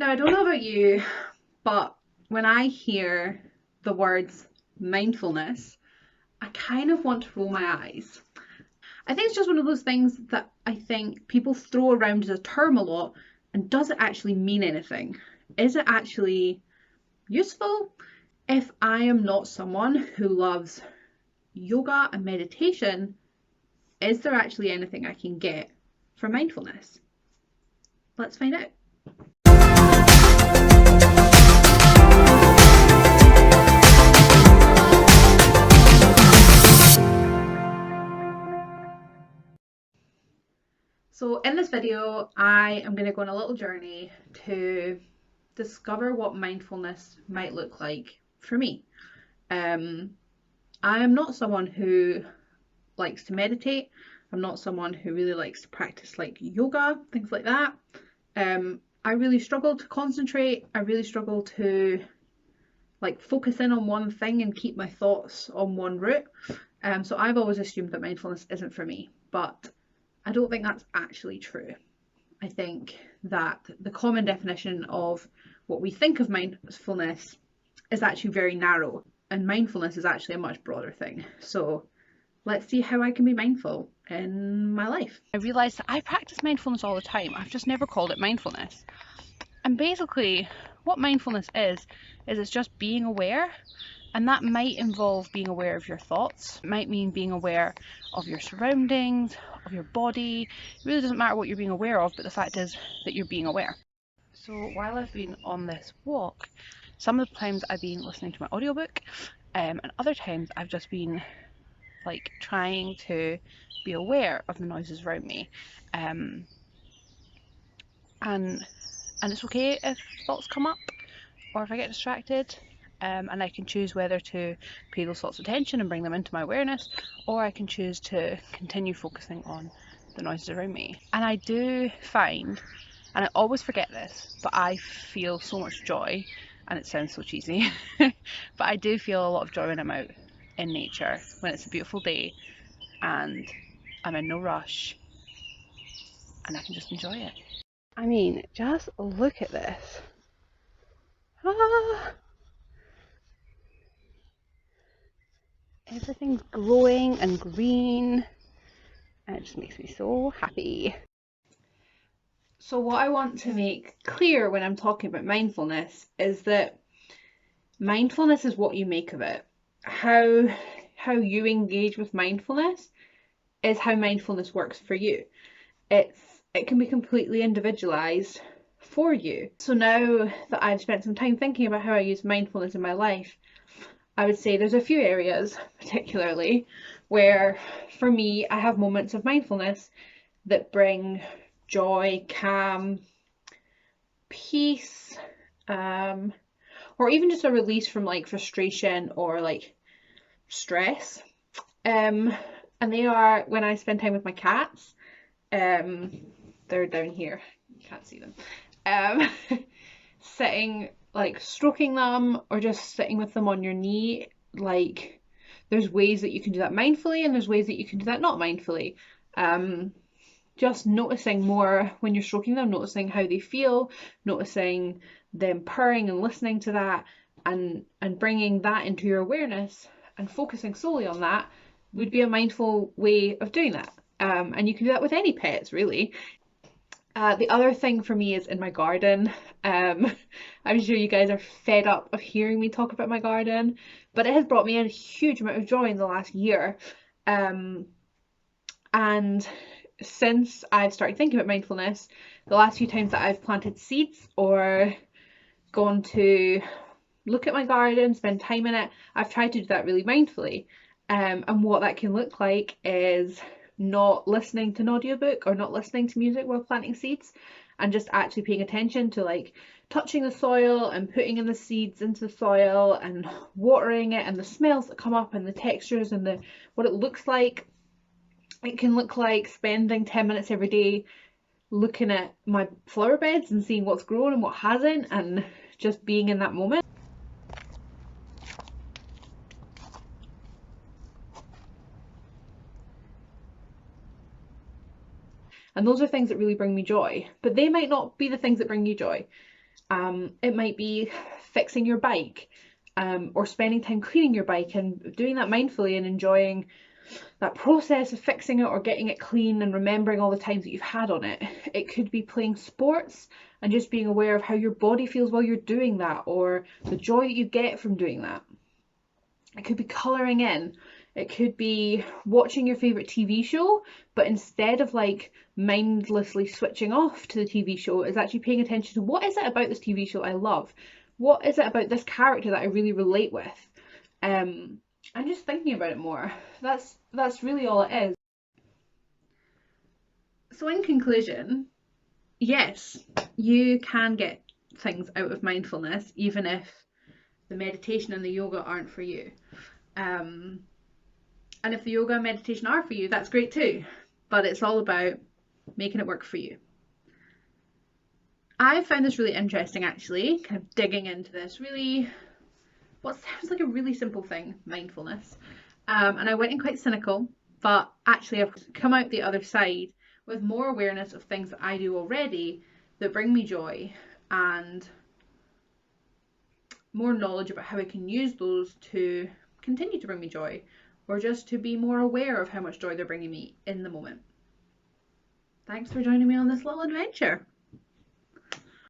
Now, I don't know about you, but when I hear the words mindfulness, I kind of want to roll my eyes. I think it's just one of those things that I think people throw around as a term a lot, and does it actually mean anything? Is it actually useful? If I am not someone who loves yoga and meditation, is there actually anything I can get from mindfulness? Let's find out. So in this video, I am going to go on a little journey to discover what mindfulness might look like for me. I am not someone who likes to meditate. I'm not someone who really likes to practice like yoga, things like that. I really struggle to concentrate. I really struggle to like focus in on one thing and keep my thoughts on one route. So I've always assumed that mindfulness isn't for me, but I don't think that's actually true. I think that the common definition of what we think of mindfulness is actually very narrow, and mindfulness is actually a much broader thing. So let's see how I can be mindful in my life. I realised that I practice mindfulness all the time. I've just never called it mindfulness. And basically, what mindfulness is it's just being aware. And that might involve being aware of your thoughts. It might mean being aware of your surroundings, of your body. It really doesn't matter what you're being aware of, but the fact is that you're being aware. So while I've been on this walk, some of the times I've been listening to my audiobook, and other times I've just been like trying to be aware of the noises around me. And it's okay if thoughts come up or if I get distracted. And I can choose whether to pay those thoughts attention and bring them into my awareness, or I can choose to continue focusing on the noises around me. And I do find, and I always forget this, but I feel so much joy, and it sounds so cheesy, but I do feel a lot of joy when I'm out in nature, when it's a beautiful day and I'm in no rush and I can just enjoy it. I mean, just look at this. Ah. Everything's glowing and green, and it just makes me so happy. So what I want to make clear when I'm talking about mindfulness is that mindfulness is what you make of it. How you engage with mindfulness is how mindfulness works for you. It can be completely individualized for you. So now that I've spent some time thinking about how I use mindfulness in my life, I would say there's a few areas particularly where for me I have moments of mindfulness that bring joy, calm, peace, or even just a release from like frustration or like stress. And they are when I spend time with my cats. They're down here, you can't see them. Sitting, like stroking them or just sitting with them on your knee. Like there's ways that you can do that mindfully and there's ways that you can do that not mindfully. Just noticing more when you're stroking them, noticing how they feel, noticing them purring and listening to that, and bringing that into your awareness and focusing solely on that would be a mindful way of doing that. And you can do that with any pets really. The other thing for me is in my garden. I'm sure you guys are fed up of hearing me talk about my garden, but it has brought me a huge amount of joy in the last year. And since I've started thinking about mindfulness, the last few times that I've planted seeds or gone to look at my garden, spend time in it, I've tried to do that really mindfully. And what that can look like is not listening to an audiobook or not listening to music while planting seeds, and just actually paying attention to like touching the soil and putting in the seeds into the soil and watering it, and the smells that come up and the textures and what it looks like. It can look like spending 10 minutes every day looking at my flower beds and seeing what's grown and what hasn't, and just being in that moment. And those are things that really bring me joy, but they might not be the things that bring you joy. It might be fixing your bike, or spending time cleaning your bike and doing that mindfully and enjoying that process of fixing it or getting it clean and remembering all the times that you've had on it. It could be playing sports and just being aware of how your body feels while you're doing that, or the joy that you get from doing that. It could be colouring in. It could be watching your favourite TV show, but instead of like mindlessly switching off to the TV show, is actually paying attention to what is it about this TV show I love? What is it about this character that I really relate with? And just thinking about it more. That's really all it is. So in conclusion, yes, you can get things out of mindfulness, even if the meditation and the yoga aren't for you. Um, and if the yoga and meditation are for you, that's great too. But it's all about making it work for you. I found this really interesting actually, kind of digging into this really, what sounds like a really simple thing, mindfulness. And I went in quite cynical, but actually I've come out the other side with more awareness of things that I do already that bring me joy, and more knowledge about how I can use those to continue to bring me joy, or just to be more aware of how much joy they're bringing me in the moment. Thanks for joining me on this little adventure.